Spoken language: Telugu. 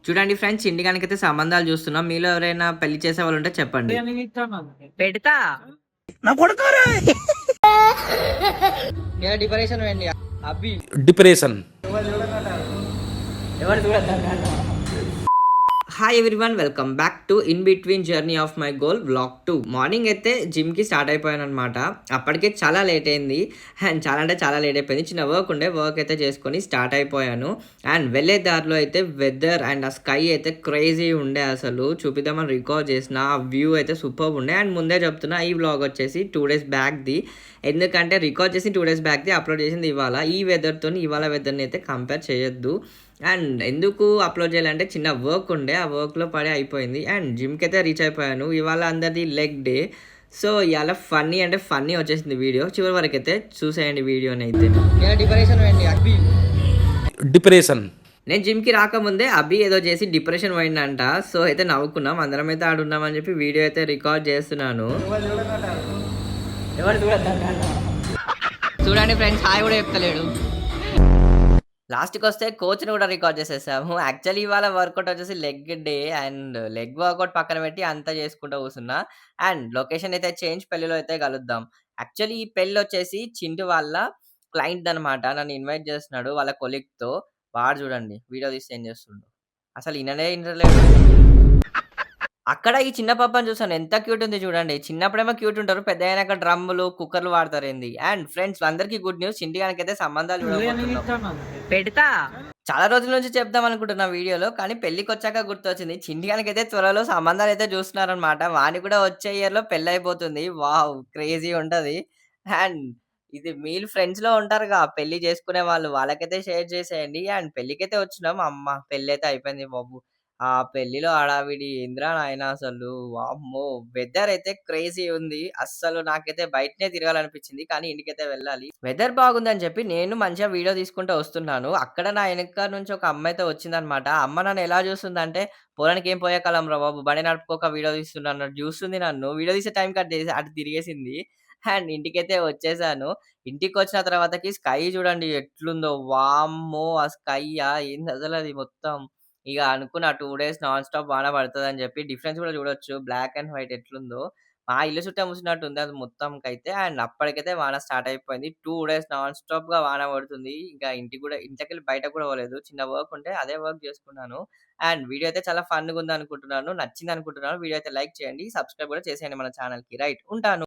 చూడండి ఫ్రెండ్స్, ఇంటికానికైతే సంబంధాలు చూస్తున్నాం. మీలో ఎవరైనా పెళ్లి చేసే వాళ్ళు ఉంటే చెప్పండి. పెడతా నా కొడుకోరే డిపరేషన్ వేయండి. అబ్బి డిప్రెషన్. ఎవరు చూడద్దు. Hi everyone, welcome back to in between journey of my goal vlog 2. Morning అయితే జిమ్కి స్టార్ట్ అయిపోయాను అనమాట. అప్పటికే చాలా లేట్ అయింది అండ్ చాలా అంటే చాలా లేట్ అయిపోయింది. చిన్న వర్క్ ఉండే, వర్క్ అయితే చేసుకొని స్టార్ట్ అయిపోయాను. అండ్ వెళ్ళే దారిలో అయితే వెదర్ అండ్ ఆ స్కై అయితే క్రేజీ ఉండే. అసలు చూపిద్దామని రికార్డ్ చేసిన ఆ వ్యూ అయితే సూపర్ ఉండే. అండ్ ముందే చెప్తున్నా, ఈ వ్లాగ్ వచ్చేసి 2 days బ్యాక్ది. ఎందుకంటే రికార్డ్ చేసి 2 days బ్యాక్ది, అప్లోడ్ చేసింది ఇవాళ. ఈ వెదర్తో ఇవాళ వెదర్ని అయితే కంపేర్ చేయొద్దు. అండ్ ఎందుకు అప్లోడ్ చేయాలంటే చిన్న వర్క్ ఉండే, ఆ వర్క్లో పడే అయిపోయింది. అండ్ జిమ్కి అయితే రీచ్ అయిపోయాను. ఇవాళ అందరిది లెగ్ డే. సో ఇవాళ ఫన్నీ అంటే ఫన్నీ వచ్చేసింది వీడియో. చివరి వరకు అయితే చూసేయండి వీడియోని అయితే. డిప్రెషన్. నేను జిమ్కి రాకముందే అభి ఏదో చేసి డిప్రెషన్ పోయిందంట. సో అయితే నవ్వుకున్నాం, అందరం అయితే ఆడున్నామని చెప్పి వీడియో అయితే రికార్డ్ చేస్తున్నాను. ఎవరు చూడండి ఫ్రెండ్స్, హాయ్ కూడా చెప్తలేడు. లాస్ట్కి వస్తే కోచ్ని కూడా రికార్డ్ చేసేసాము. యాక్చువల్లీ ఇవాళ వర్కౌట్ వచ్చేసి leg day. And leg work out పక్కన పెట్టి అంతా చేసుకుంటూ కూర్చున్నా. అండ్ లొకేషన్ అయితే చేంజ్, పెళ్లిలో అయితే కలుద్దాం. యాక్చువల్లీ ఈ పెళ్ళి వచ్చేసి చింటూ వాళ్ళ క్లయింట్ అనమాట. నన్ను ఇన్వైట్ చేస్తున్నాడు వాళ్ళ కొలీగ్తో. వాడు చూడండి వీడియో తీసి ఏం చేస్తుండో. అసలు ఇననే ఇంటర్లేదు. అక్కడ ఈ చిన్న పాపని చూసాను, ఎంత క్యూట్ ఉంది చూడండి. చిన్నప్పుడేమో క్యూట్ ఉంటారు, పెద్ద అయినాక డ్రమ్ములు కుక్కర్లు వాడతారేంది. అండ్ ఫ్రెండ్స్ అందరికీ గుడ్ న్యూస్, చింటిగానికైతే సంబంధాలు చూడబోతున్నాం. పెడతా చాలా రోజుల నుంచి చెప్దాం అనుకుంటున్నా వీడియోలో, కానీ పెళ్ళికి వచ్చాక గుర్తొచ్చింది. చింటిగానికైతే త్వరలో సంబంధాలు అయితే చూస్తున్నారనమాట. వాని కూడా వచ్చే ఇయర్లో పెళ్ళి అయిపోతుంది. వావ్, క్రేజీ ఉంటది. అండ్ ఇది మీరు ఫ్రెండ్స్లో ఉంటారుగా పెళ్లి చేసుకునే వాళ్ళు, వాళ్ళకైతే షేర్ చేసేయండి. అండ్ పెళ్ళికైతే వచ్చినాం. అమ్మ పెళ్ళి అయితే అయిపోయింది బాబు. ఆ పెళ్ళిలో హడావిడి ఏందిరా నాయన అసలు. వామ్మో! వెదర్ అయితే క్రేజీ ఉంది. అస్సలు నాకైతే బయటనే తిరగాలనిపించింది. కానీ ఇంటికైతే వెళ్ళాలి. వెదర్ బాగుందని చెప్పి నేను మంచిగా వీడియో తీసుకుంటూ వస్తున్నాను. అక్కడ నా వెనక నుంచి ఒక అమ్మాయితే వచ్చిందనమాట. అమ్మ నన్ను ఎలా చూస్తుందంటే, "పొలానికి ఏం పోయే కాలంరా బాబు, బండి నడుపుకోక వీడియో తీస్తున్నా" అన్నట్టు చూస్తుంది నన్ను. వీడియో తీసే టైంకి అటు తిరిగేసింది. అండ్ ఇంటికైతే వచ్చేసాను. ఇంటికొచ్చిన తర్వాతకి స్కై చూడండి ఎట్లుందో. వామ్మో! ఆ స్కైయా ఏందసలది మొత్తం. ఇగ అనుకున్న 2 డేస్ నాన్ స్టాప్ వాన పడతదని జెప్పి. డిఫరెన్స్ గూడా జూడొచ్చు బ్లాక్ అండ్ వైట్ ఎట్లుందో. మా ఇల్లు చుట్టే ముసినట్టుంది అది మొత్తంకైతే. అండ్ అప్పటికైతే వాన స్టార్ట్ అయిపోయింది. 2 డేస్ నాన్ స్టాప్‌గా వాన పడుతుంది. ఇంకా ఇంట్లోకెళ్ళి బయటకి గూడా పోలేదు. చిన్న వర్క్ ఉంటే అదే వర్క్ జేసుకున్నాను. అండ్ వీడియో అయితే చాలా ఫన్‌గుందనుకుంటున్నాను. నచ్చిందనుకుంటున్నాను. వీడియో అయితే లైక్ చేయండి. సబ్స్క్రైబ్ గూడా చేసేయండి మన ఛానెల్‌కి. రైట్, ఉంటాను.